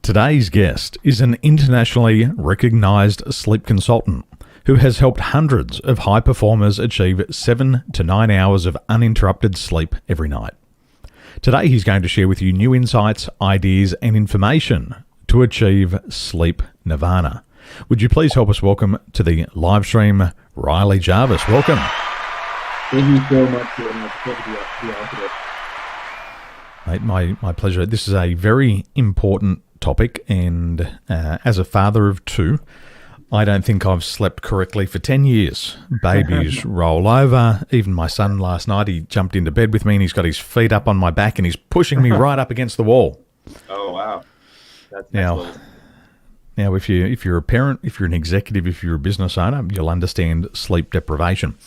Today's guest is an internationally recognised sleep consultant who has helped hundreds of high performers achieve 7 to 9 hours of uninterrupted sleep every night. Today he's going to share with you new insights, ideas and information to achieve sleep nirvana. Would you please help us welcome to the live stream Riley Jarvis. Welcome. Thank you so much for the opportunity. Mate, my pleasure. This is a very important topic, and as a father of two, I don't think I've slept correctly for 10 years. Babies roll over. Even my son last night, he jumped into bed with me and he's got his feet up on my back and he's pushing me right up against the wall. Oh, wow. That's now, if you're a parent, if you're an executive, if you're a business owner, you'll understand sleep deprivation.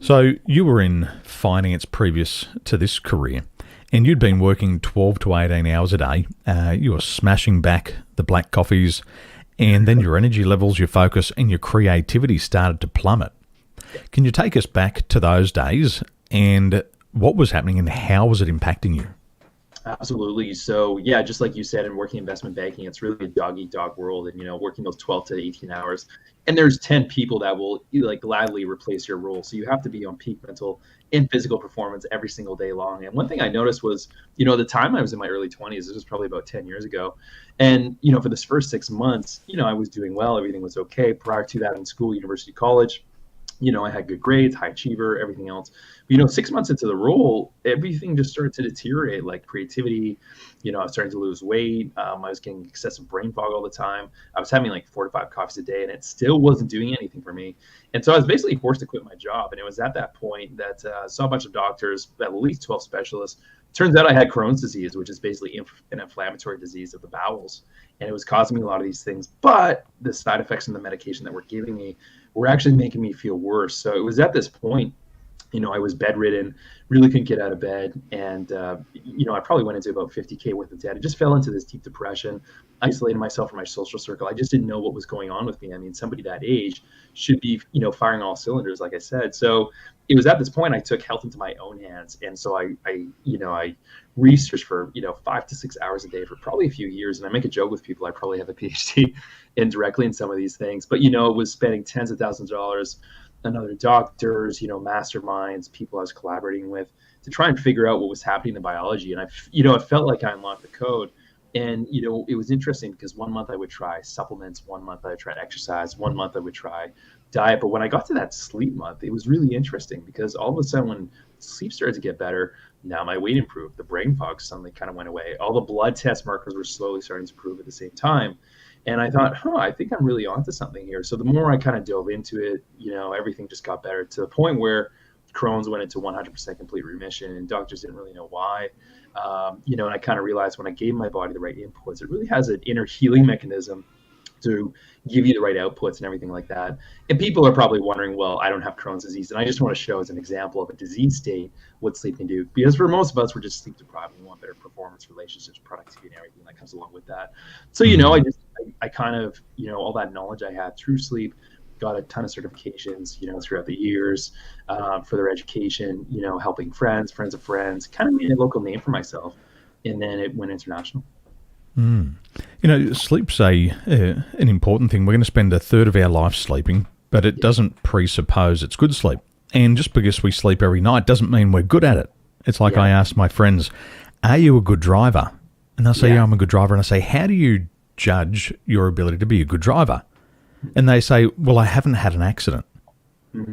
So you were in finance previous to this career, and you'd been working 12 to 18 hours a day. You were smashing back the black coffees, and then your energy levels, your focus, and your creativity started to plummet. Can you take us back to those days and what was happening and how was it impacting you? Absolutely. So yeah, just like you said, in working investment banking, it's really a dog-eat-dog world, and working those 12 to 18 hours. And there's 10 people that will gladly replace your role. So you have to be on peak mental and physical performance every single day long. And one thing I noticed was, the time I was in my early 20s, this was probably about 10 years ago. And, for this first 6 months, I was doing well. Everything was okay. Prior to that in school, university, college, I had good grades, high achiever, everything else. But, 6 months into the role, everything just started to deteriorate, like creativity. I was starting to lose weight. I was getting excessive brain fog all the time. I was having like 4 to 5 coffees a day, and it still wasn't doing anything for me. And so I was basically forced to quit my job. And it was at that point that I saw a bunch of doctors, at least 12 specialists. Turns out I had Crohn's disease, which is basically an inflammatory disease of the bowels. And it was causing me a lot of these things. But the side effects from the medication that were giving me were actually making me feel worse. So it was at this point, I was bedridden, really couldn't get out of bed. And, I probably went into about 50K worth of debt. I just fell into this deep depression, isolated myself from my social circle. I just didn't know what was going on with me. I mean, somebody that age should be, firing all cylinders, like I said. So it was at this point I took health into my own hands. And so I researched for, 5 to 6 hours a day for probably a few years. And I make a joke with people, I probably have a PhD indirectly in some of these things, but, was spending tens of thousands of dollars on other doctors, masterminds, people I was collaborating with to try and figure out what was happening in the biology. And it felt like I unlocked the code. And, it was interesting because 1 month I would try supplements, 1 month I would try exercise, 1 month I would try diet. But when I got to that sleep month, it was really interesting because all of a sudden when sleep started to get better, now my weight improved, the brain fog suddenly kind of went away. All the blood test markers were slowly starting to improve at the same time. And I thought, I think I'm really onto something here. So the more I kind of dove into it, everything just got better to the point where Crohn's went into 100% complete remission, and doctors didn't really know why. And I kind of realized when I gave my body the right inputs, it really has an inner healing mechanism to give you the right outputs and everything like that. And people are probably wondering, well, I don't have Crohn's disease. And I just want to show as an example of a disease state what sleep can do. Because for most of us, we're just sleep deprived. We want better performance, relationships, productivity, and everything that comes along with that. So, I kind of, all that knowledge I had through sleep, got a ton of certifications, throughout the years, for their education, helping friends of friends, kind of made a local name for myself. And then it went international. Sleep's an important thing. We're going to spend a third of our life sleeping, but it doesn't presuppose it's good sleep. And just because we sleep every night doesn't mean we're good at it. It's like I ask my friends, are you a good driver? And they'll say, yeah, I'm a good driver. And I say, how do you judge your ability to be a good driver? And they say, well, I haven't had an accident.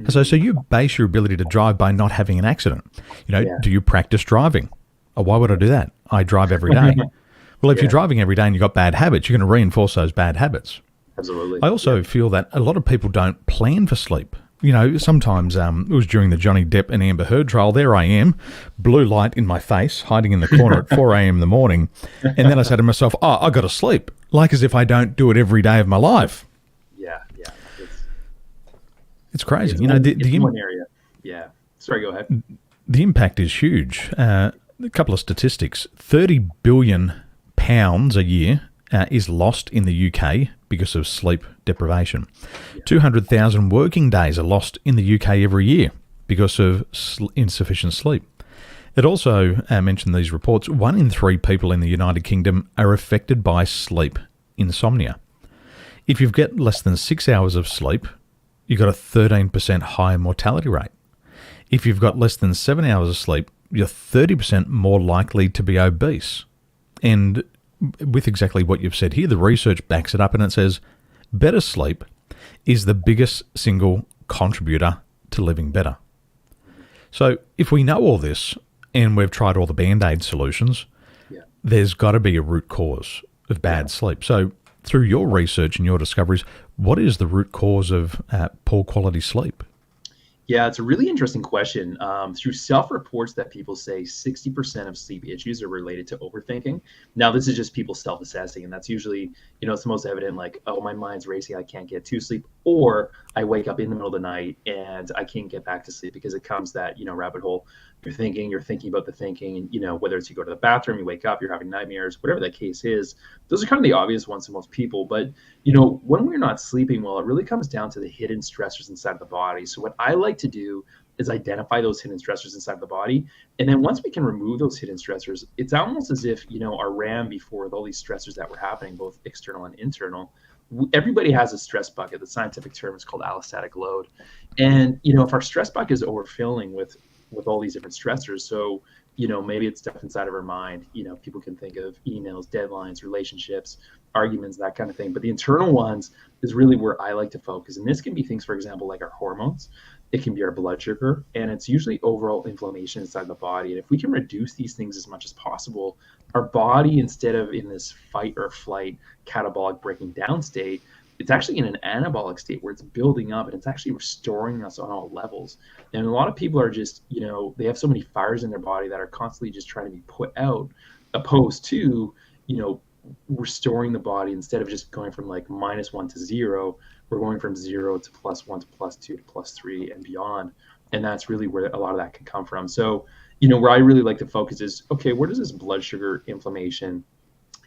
So you base your ability to drive by not having an accident. Do you practice driving? Oh, why would I do that? I drive every day. Well, if you're driving every day and you've got bad habits, you're going to reinforce those bad habits. Absolutely. I also feel that a lot of people don't plan for sleep. Sometimes it was during the Johnny Depp and Amber Heard trial. There I am, blue light in my face, hiding in the corner at 4 a.m. in the morning. And then I said to myself, I got to sleep, like as if I don't do it every day of my life. Yeah. It's crazy. It's one area. Yeah. Sorry, go ahead. The impact is huge. A couple of statistics. 30 billion pounds a year is lost in the UK because of sleep deprivation. 200,000 working days are lost in the UK every year because of insufficient sleep. It also mentioned these reports, 1 in 3 people in the United Kingdom are affected by sleep insomnia. If you've got less than 6 hours of sleep, you've got a 13% higher mortality rate. If you've got less than 7 hours of sleep, you're 30% more likely to be obese. And with exactly what you've said here, the research backs it up and it says better sleep is the biggest single contributor to living better. So if we know all this and we've tried all the Band-Aid solutions, there's got to be a root cause of bad sleep. So through your research and your discoveries, what is the root cause of poor quality sleep? Yeah, it's a really interesting question. Through self-reports that people say 60% of sleep issues are related to overthinking. Now, this is just people self-assessing, and that's usually, it's the most evident, like, oh, my mind's racing, I can't get to sleep, or I wake up in the middle of the night and I can't get back to sleep because it comes that, rabbit hole. You're thinking about the thinking, and, whether it's you go to the bathroom, you wake up, you're having nightmares, whatever that case is, those are kind of the obvious ones to most people. But, when we're not sleeping well, it really comes down to the hidden stressors inside of the body. So what I like to do is identify those hidden stressors inside the body. And then once we can remove those hidden stressors, it's almost as if, our RAM before with all these stressors that were happening, both external and internal, everybody has a stress bucket. The scientific term is called allostatic load. And, if our stress bucket is overfilling with all these different stressors, so, maybe it's stuff inside of our mind, people can think of emails, deadlines, relationships, arguments, that kind of thing. But the internal ones is really where I like to focus. And this can be things, for example, like our hormones. It can be our blood sugar, and it's usually overall inflammation inside the body. And if we can reduce these things as much as possible, our body, instead of in this fight or flight, catabolic breaking down state, it's actually in an anabolic state where it's building up and it's actually restoring us on all levels. And a lot of people are just, they have so many fires in their body that are constantly just trying to be put out, opposed to, restoring the body. Instead of just going from like -1 to 0, we're going from 0 to +1 to +2 to +3 and beyond. And that's really where a lot of that can come from. So, where I really like to focus is, okay, where does this blood sugar inflammation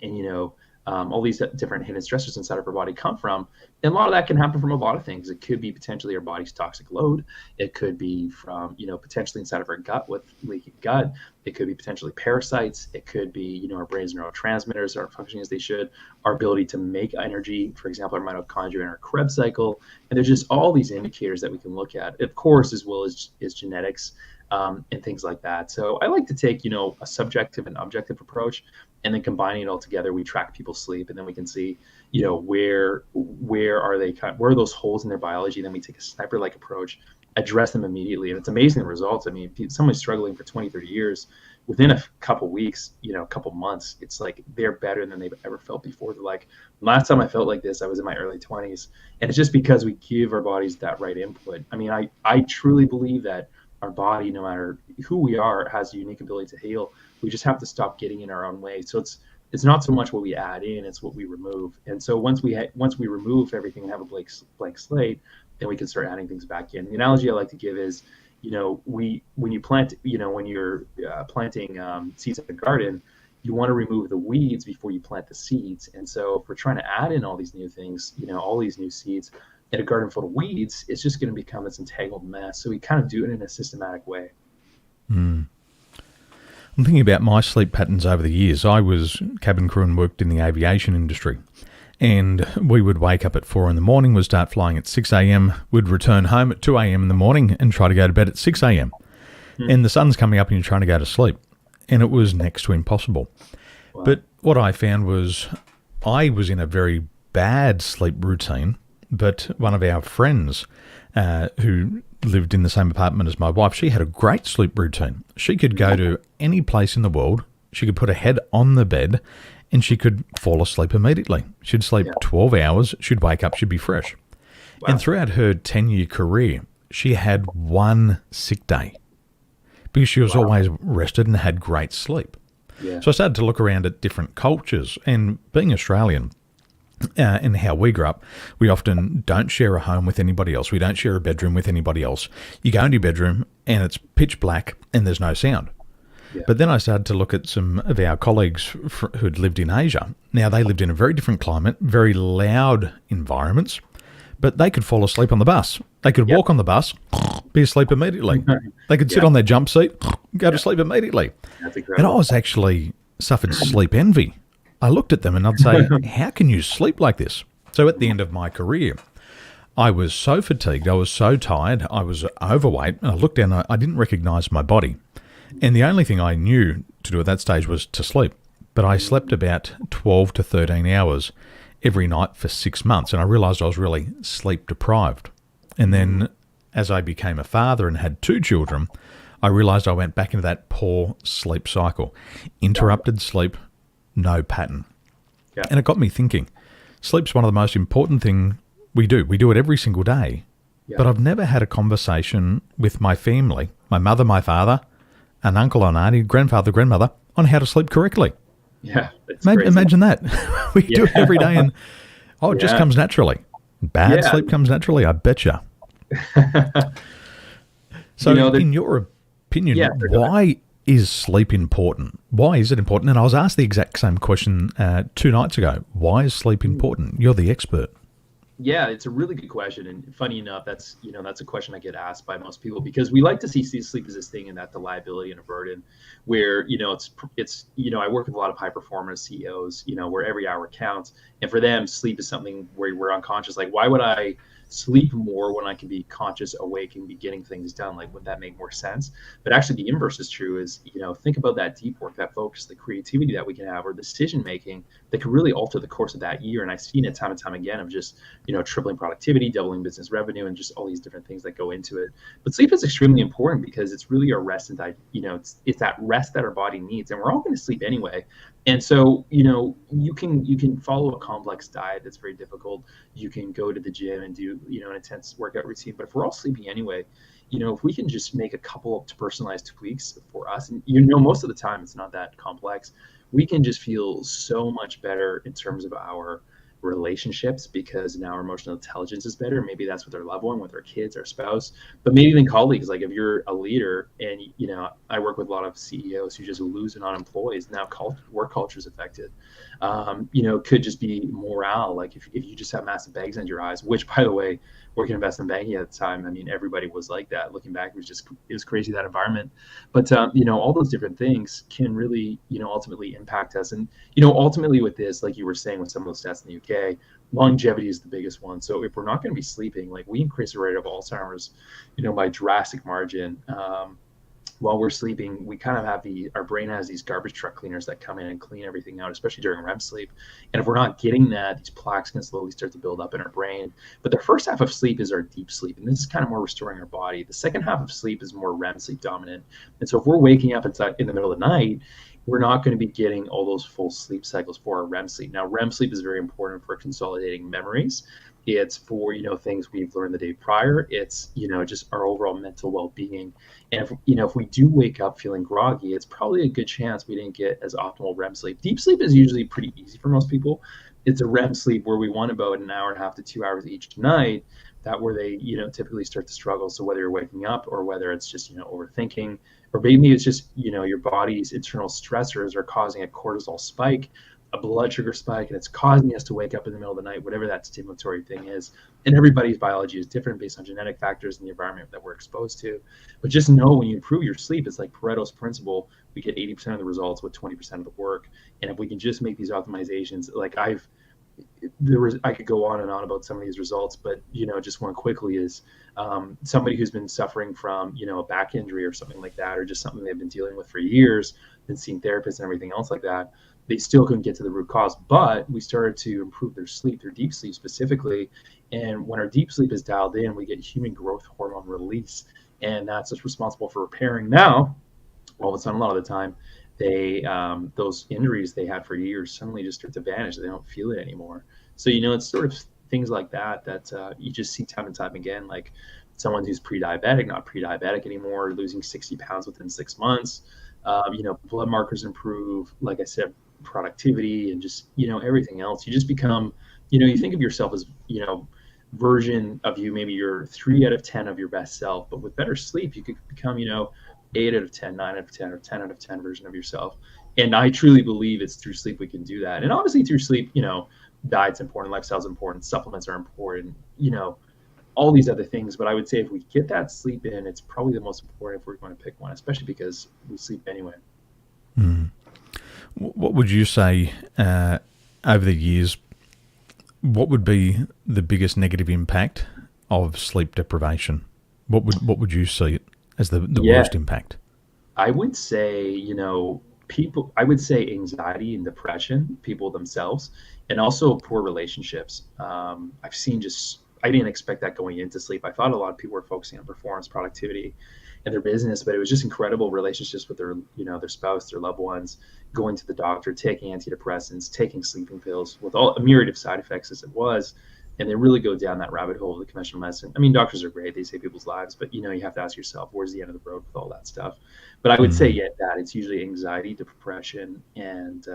and, all these different hidden stressors inside of our body come from? And a lot of that can happen from a lot of things. It could be potentially our body's toxic load. It could be from, potentially inside of our gut with leaky gut. It could be potentially parasites. It could be, our brain's neurotransmitters aren't functioning as they should. Our ability to make energy, for example, our mitochondria and our Krebs cycle. And there's just all these indicators that we can look at, of course, as well as genetics. And things like that. So I like to take, a subjective and objective approach, and then combining it all together, we track people's sleep, and then we can see, where are they, where are those holes in their biology? And then we take a sniper-like approach, address them immediately. And it's amazing the results. I mean, someone struggling for 20, 30 years, within a couple weeks, a couple months, it's like they're better than they've ever felt before. They're like, last time I felt like this, I was in my early 20s. And it's just because we give our bodies that right input. I mean, I truly believe that our body, no matter who we are, has a unique ability to heal. We just have to stop getting in our own way. So it's not so much what we add in, it's what we remove. And so once we remove everything and have a blank slate, then we can start adding things back in. The analogy I like to give is, when you plant, when you're planting seeds in the garden, you want to remove the weeds before you plant the seeds. And so if we're trying to add in all these new things, all these new seeds, in a garden full of weeds, it's just going to become this entangled mess. So we kind of do it in a systematic way. I'm thinking about my sleep patterns over the years. I was cabin crew and worked in the aviation industry. And we would wake up at 4 a.m, we'd start flying at 6 a.m, we'd return home at 2 a.m in the morning and try to go to bed at 6 a.m. And the sun's coming up and you're trying to go to sleep. And it was next to impossible. Wow. But what I found was I was in a very bad sleep routine. But one of our friends who lived in the same apartment as my wife, she had a great sleep routine. She could go to any place in the world. She could put her head on the bed and she could fall asleep immediately. She'd sleep 12 hours. She'd wake up. She'd be fresh. Wow. And throughout her 10-year career, she had one sick day because she was always rested and had great sleep. Yeah. So I started to look around at different cultures, and being Australian, and how we grew up, we often don't share a home with anybody else. We don't share a bedroom with anybody else. You go into your bedroom and it's pitch black and there's no sound. Yeah. But then I started to look at some of our colleagues who'd lived in Asia. Now, they lived in a very different climate, very loud environments, but they could fall asleep on the bus. They could walk on the bus, be asleep immediately. They could sit on their jump seat, go to sleep immediately. That's And incredible. I was actually suffered sleep envy. I looked at them and I'd say, how can you sleep like this? So at the end of my career, I was so fatigued, I was so tired, I was overweight, and I looked down and I didn't recognize my body. And the only thing I knew to do at that stage was to sleep. But I slept about 12 to 13 hours every night for 6 months, and I realized I was really sleep deprived. And then as I became a father and had 2 children, I realized I went back into that poor sleep cycle. Interrupted sleep, no pattern. Yeah. And it got me thinking, sleep's one of the most important things we do. We do it every single day. Yeah. But I've never had a conversation with my family, my mother, my father, an uncle, an auntie, grandfather, grandmother, on how to sleep correctly. Yeah, it's Maybe, crazy. imagine that. We do it every day and, it just comes naturally. Bad sleep comes naturally, I betcha. So in your opinion, why is sleep important? Why is it important? And I was asked the exact same question 2 nights ago. Why is sleep important? You're the expert. Yeah, it's a really good question, and funny enough, that's a question I get asked by most people because we like to see sleep as this thing and that the liability and a burden, where it's I work with a lot of high performers, CEOs, where every hour counts, and for them, sleep is something where we're unconscious. Like, why would I sleep more when I can be conscious, awake, and be getting things done? Like, would that make more sense? But actually, the inverse is true. Is think about that deep work, that focus, the creativity that we can have, or decision making that could really alter the course of that year. And I've seen it time and time again of just tripling productivity, doubling business revenue, and just all these different things that go into it. But sleep is extremely important because it's really our rest and it's that rest that our body needs, and we're all going to sleep anyway. And so you can follow a complex diet that's very difficult. You can go to the gym and do an intense workout routine. But if we're all sleeping anyway, if we can just make a couple of personalized tweaks for us, and most of the time it's not that complex, we can just feel so much better in terms of our relationships because now our emotional intelligence is better. Maybe that's with our loved one, with our kids, our spouse, but maybe even colleagues. Like if you're a leader and I work with a lot of CEOs who just losing on employees, now work culture is affected. Could just be morale. Like if you just have massive bags under your eyes, which, by the way, working investment banking at the time, I mean, everybody was like that. Looking back, it was crazy, that environment. But all those different things can really ultimately impact us. And ultimately with this, like you were saying with some of those stats in the UK, longevity is the biggest one. So if we're not going to be sleeping, like we increase the rate of Alzheimer's by drastic margin. While we're sleeping, we kind of have our brain has these garbage truck cleaners that come in and clean everything out, especially during REM sleep. And if we're not getting that, these plaques can slowly start to build up in our brain. But the first half of sleep is our deep sleep, and this is kind of more restoring our body. The second half of sleep is more REM sleep dominant. And so if we're waking up in the middle of the night, we're not going to be getting all those full sleep cycles for our REM sleep. Now, REM sleep is very important for consolidating memories. It's for things we've learned the day prior. It's just our overall mental well-being. And if we do wake up feeling groggy, it's probably a good chance we didn't get as optimal REM sleep. Deep sleep is usually pretty easy for most people. It's a REM sleep where we want about an hour and a half to 2 hours each night. That where they typically start to struggle. So whether you're waking up or whether it's just overthinking, or maybe it's just your body's internal stressors are causing a cortisol spike, a blood sugar spike, and it's causing us to wake up in the middle of the night, whatever that stimulatory thing is. And everybody's biology is different based on genetic factors and the environment that we're exposed to. But just know when you improve your sleep, it's like Pareto's principle. We get 80% of the results with 20% of the work. And if we can just make these optimizations, like I could go on and on about some of these results, but just one quickly is somebody who's been suffering from a back injury or something like that, or just something they've been dealing with for years, been seeing therapists and everything else like that. They still couldn't get to the root cause, but we started to improve their sleep, their deep sleep specifically. And when our deep sleep is dialed in, we get human growth hormone release, and that's just responsible for repairing. Now, all of a sudden, a lot of the time, those injuries they had for years suddenly just start to vanish. They don't feel it anymore. So it's sort of things like that you just see time and time again, like someone who's pre-diabetic, not pre-diabetic anymore, losing 60 pounds within 6 months. Blood markers improve, like I said, productivity, and just everything else. You just become you think of yourself as version of you, maybe you're 3 out of 10 of your best self, but with better sleep you could become 8 out of 10, 9 out of 10, or 10 out of 10 version of yourself. And I truly believe it's through sleep we can do that. And obviously through sleep diet's important, lifestyle's important, supplements are important, all these other things. But I would say if we get that sleep in, it's probably the most important if we're going to pick one, especially because we sleep anyway. What would you say over the years, what would be the biggest negative impact of sleep deprivation? What would you see it as the worst impact? I would say, I would say anxiety and depression, people themselves, and also poor relationships. I've seen I didn't expect that going into sleep. I thought a lot of people were focusing on performance, productivity, and their business, but it was just incredible relationships with their spouse, their loved ones, going to the doctor, taking antidepressants, taking sleeping pills with a myriad of side effects as it was. And they really go down that rabbit hole of the conventional medicine. I mean, doctors are great. They save people's lives, but you have to ask yourself, where's the end of the road with all that stuff? But I would say, that it's usually anxiety, depression, and,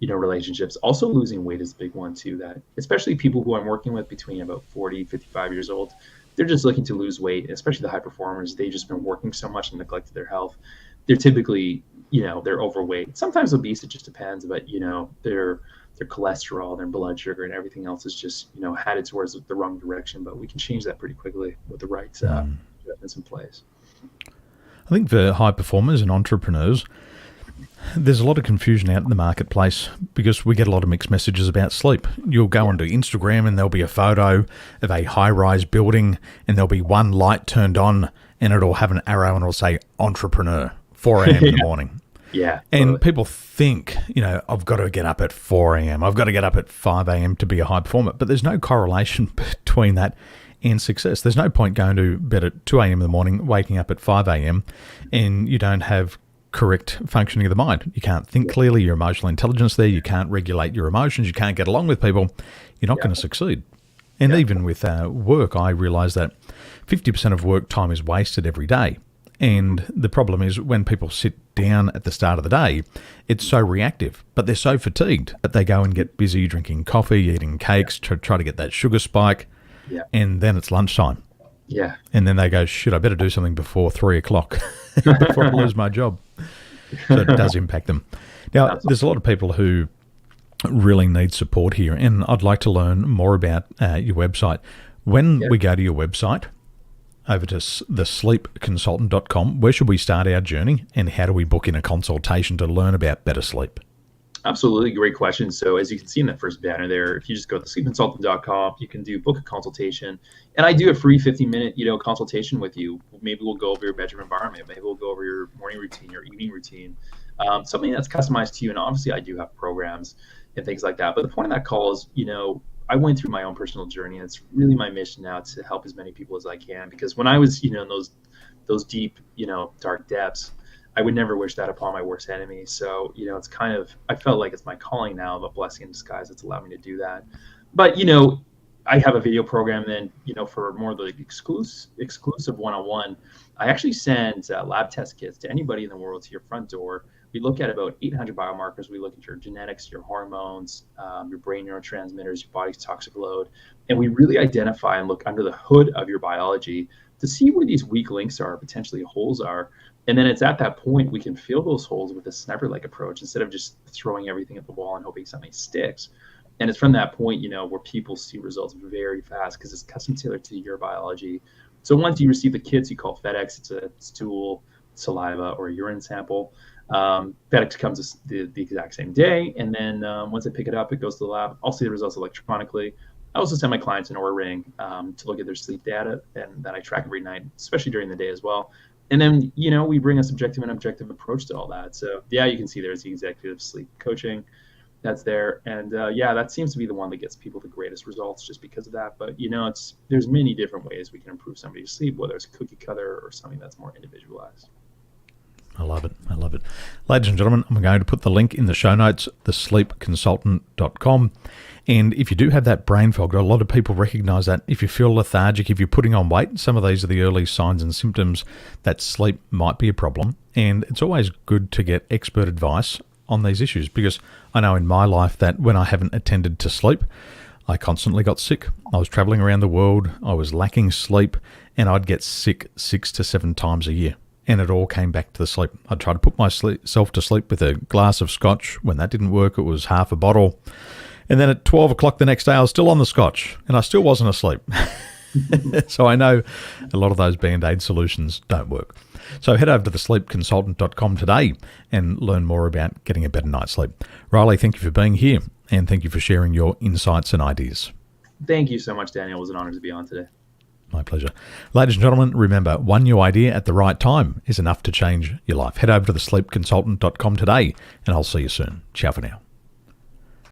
relationships. Also losing weight is a big one too, that especially people who I'm working with between about 40, 55 years old, they're just looking to lose weight, especially the high performers. They've just been working so much and neglected their health. They're typically, they're overweight. Sometimes obese, it just depends, but, their cholesterol, their blood sugar, and everything else is just, headed towards the wrong direction. But we can change that pretty quickly with the right treatments in place. I think for high performers and entrepreneurs, there's a lot of confusion out in the marketplace because we get a lot of mixed messages about sleep. You'll go onto Instagram and there'll be a photo of a high-rise building and there'll be one light turned on and it'll have an arrow and it'll say entrepreneur, 4 a.m. in the morning. Yeah. And totally. people think, I've got to get up at 4 a.m. I've got to get up at 5 a.m. to be a high performer. But there's no correlation between that and success. There's no point going to bed at 2 a.m. in the morning, waking up at 5 a.m. and you don't have correct functioning of the mind. You can't think clearly, your emotional intelligence there, you can't regulate your emotions, you can't get along with people, you're not going to succeed. And even with work, I realize that 50% of work time is wasted every day. And the problem is when people sit down at the start of the day, it's so reactive, but they're so fatigued that they go and get busy drinking coffee, eating cakes, to try to get that sugar spike, and then it's lunchtime. Yeah. And then they go, shit, I better do something before 3 o'clock before I lose my job. So it does impact them. Now, there's a lot of people who really need support here, and I'd like to learn more about your website. When we go to your website, over to thesleepconsultant.com, where should we start our journey, and how do we book in a consultation to learn about better sleep? Absolutely. Great question. So as you can see in that first banner there, if you just go to thesleepconsultant.com, you can book a consultation. And I do a free 15-minute, consultation with you. Maybe we'll go over your bedroom environment. Maybe we'll go over your morning routine, your evening routine, something that's customized to you. And obviously I do have programs and things like that. But the point of that call is, I went through my own personal journey, and it's really my mission now to help as many people as I can. Because when I was, in those deep, dark depths, I would never wish that upon my worst enemy. So, it's kind of, I felt like it's my calling now, of a blessing in disguise that's allowed me to do that. But, I have a video program then, for more of the exclusive one-on-one. I actually send lab test kits to anybody in the world to your front door. We look at about 800 biomarkers. We look at your genetics, your hormones, your brain neurotransmitters, your body's toxic load. And we really identify and look under the hood of your biology to see where these weak links are, potentially holes are. And then it's at that point we can fill those holes with a sniper-like approach instead of just throwing everything at the wall and hoping something sticks. And it's from that point, where people see results very fast because it's custom tailored to your biology. So once you receive the kits, you call FedEx. It's a stool, saliva, or a urine sample. FedEx comes the exact same day. And then once I pick it up, it goes to the lab. I'll see the results electronically. I also send my clients an Oura Ring to look at their sleep data, and that I track every night, especially during the day as well. And then, we bring a subjective and objective approach to all that. So, you can see there's the executive sleep coaching that's there. And, that seems to be the one that gets people the greatest results just because of that. But, there's many different ways we can improve somebody's sleep, whether it's cookie cutter or something that's more individualized. I love it. I love it. Ladies and gentlemen, I'm going to put the link in the show notes, thesleepconsultant.com. And if you do have that brain fog, a lot of people recognize that if you feel lethargic, if you're putting on weight, some of these are the early signs and symptoms that sleep might be a problem. And it's always good to get expert advice on these issues, because I know in my life that when I haven't attended to sleep, I constantly got sick. I was traveling around the world, I was lacking sleep, and I'd get sick 6 to 7 times a year. And it all came back to the sleep. I'd try to put myself to sleep with a glass of scotch. When that didn't work, it was half a bottle. And then at 12 o'clock the next day, I was still on the scotch and I still wasn't asleep. So I know a lot of those Band-Aid solutions don't work. So head over to thesleepconsultant.com today and learn more about getting a better night's sleep. Riley, thank you for being here and thank you for sharing your insights and ideas. Thank you so much, Daniel. It was an honor to be on today. My pleasure. Ladies and gentlemen, remember, one new idea at the right time is enough to change your life. Head over to thesleepconsultant.com today and I'll see you soon. Ciao for now.